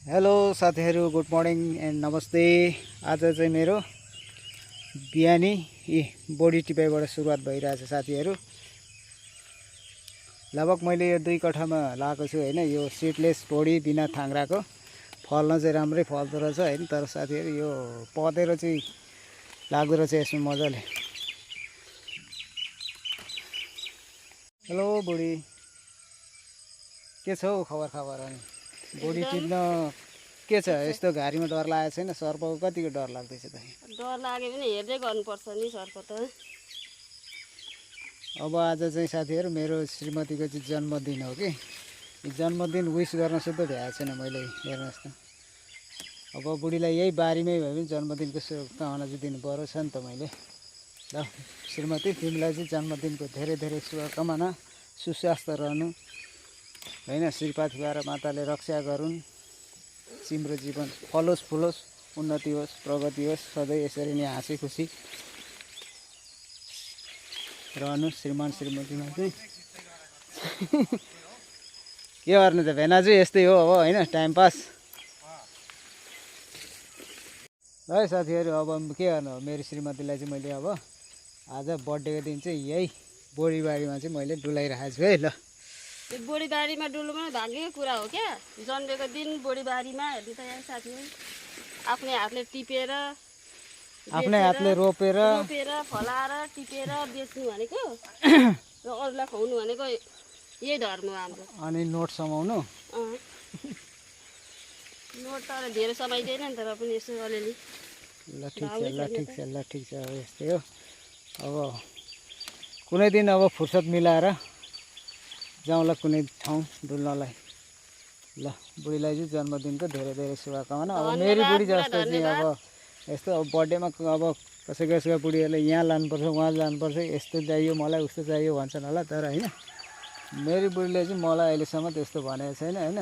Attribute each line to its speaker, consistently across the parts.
Speaker 1: Hello साथीहरू, good morning and नमस्ते। आज चाहिँ मेरो बिहानी बोडी टिपाइबाट सुरुवात भइरहेछ साथीहरू। लगभग मैले यो 2 कठामा लगाएको छु हैन। यो सिडलेस बोडी बिना थाङ्राको फल्न चाहिँ राम्रै फल्दो रहेछ हैन। तर साथीहरू यो पदेर चाहिँ लाग्दो रहेछ यसमा मजाले। हेलो बोडी, के छ हौ खबर? अनि बोडी टिप्न के छ? यस्तो घारीमा डर लागेको छैन? सर्पको कतिको डर लाग्दैछ त?
Speaker 2: डर लाग्यो भने हेर्दै गर्नुपर्छ नि सर्प त।
Speaker 1: अब आज चाहिँ साथीहरू मेरो श्रीमतीको चाहिँ जन्मदिन हो कि। जन्मदिन विस गर्न सुद्धा भ्याएको छैन मैले, हेर्नुहोस् त। अब बुढीलाई यही बारीमै भए पनि जन्मदिनको शुभकामना चाहिँ दिनु पर्यो छ नि त मैले। ल श्रीमती, तिमीलाई चाहिँ जन्मदिनको धेरै धेरै शुभकामना, सुस्वास्थ्य रहनु हैन। श्रीपाठी भएर माताले रक्षा गरून्, तिम्रो जीवन फलोस् फुलोस्, उन्नति होस्, प्रगति होस्, सधैँ यसरी नै हाँसी खुसी रहनु श्रीमान श्रीमतीमा चाहिँ। के गर्ने त भेनाजु, यस्तै हो अब हैन, टाइम पास। है साथीहरू, अब के गर्नु हो, मेरो श्रीमतीलाई चाहिँ मैले अब आज बर्थडेको दिन चाहिँ यही बोडीबारीमा चाहिँ मैले डुलाइरहेको छु है। ल
Speaker 2: त्यो बोडीबारीमा डुल्नु पनि भाग्यको कुरा हो क्या। जन्मेको दिन बोडीबारीमा हेर्नु त यहाँ साथीहरू, आफ्नै हातले टिपेर,
Speaker 1: आफ्नै हातले रोपेर
Speaker 2: फलाएर टिपेर बेच्नु भनेको र अरूलाई खुवाउनु भनेको यही धर्म हो हाम्रो।
Speaker 1: अनि नोट समाउनु।
Speaker 2: नोट त धेरै समाइँदैन नि, तर पनि यसो अलिअलि।
Speaker 1: ल ठिक छ, ल ठिक छ, अब यस्तै हो। अब कुनै दिन अब फुर्सद मिलाएर जाउँला कुनै ठाउँ डुल्नलाई। ल बुढीलाई चाहिँ जन्मदिनको धेरै धेरै शुभकामना। अब मेरी बुढी जस्तो चाहिँ अब यस्तो अब बर्थडेमा अब कसैका बुढीहरूले यहाँ लानुपर्छ, उहाँ लानुपर्छ, यस्तो चाहियो मलाई, उस्तो चाहियो भन्छन् होला। तर होइन, मेरी बुढीले चाहिँ मलाई अहिलेसम्म त्यस्तो भनेको छैन होइन।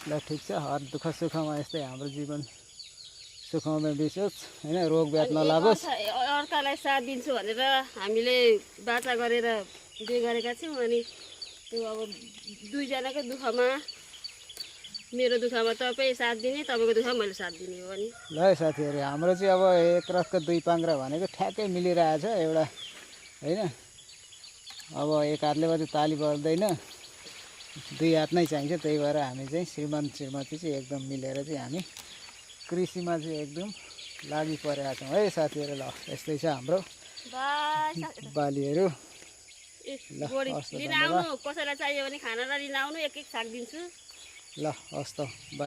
Speaker 1: ल ठिक छ, हर दुःख सुखमा यस्तै हाम्रो जीवन सुखमा बिसोस् होइन, रोग व्याध नलागोस्।
Speaker 2: अर्कालाई साथ दिन्छु भनेर हामीले बाचा गरेर बिहे गरेका छौँ। अनि त्यो अब दुईजनाको दुःखमा, मेरो दुःखमा तपाईँ साथ दिने, तपाईँको दुःखमा मैले साथ दिने हो नि।
Speaker 1: ल साथीहरू, हाम्रो चाहिँ अब एक रथको 2 पाङ्ग्रा भनेको ठ्याक्कै मिलिरहेछ एउटा होइन। अब एक हातले मात्रै ताली बज्दैन, 2 हात नै चाहिन्छ। त्यही भएर हामी चाहिँ श्रीमान श्रीमती चाहिँ एकदम मिलेर चाहिँ हामी कृषिमा चाहिँ एकदम लागि परेका छौँ है साथीहरू। ल यस्तै छ हाम्रो बालीहरू।
Speaker 2: लिन आउनु, कसैलाई चाहियो भने खानालाई लिन आउनु, एक साग दिन्छु।
Speaker 1: ल हस् त।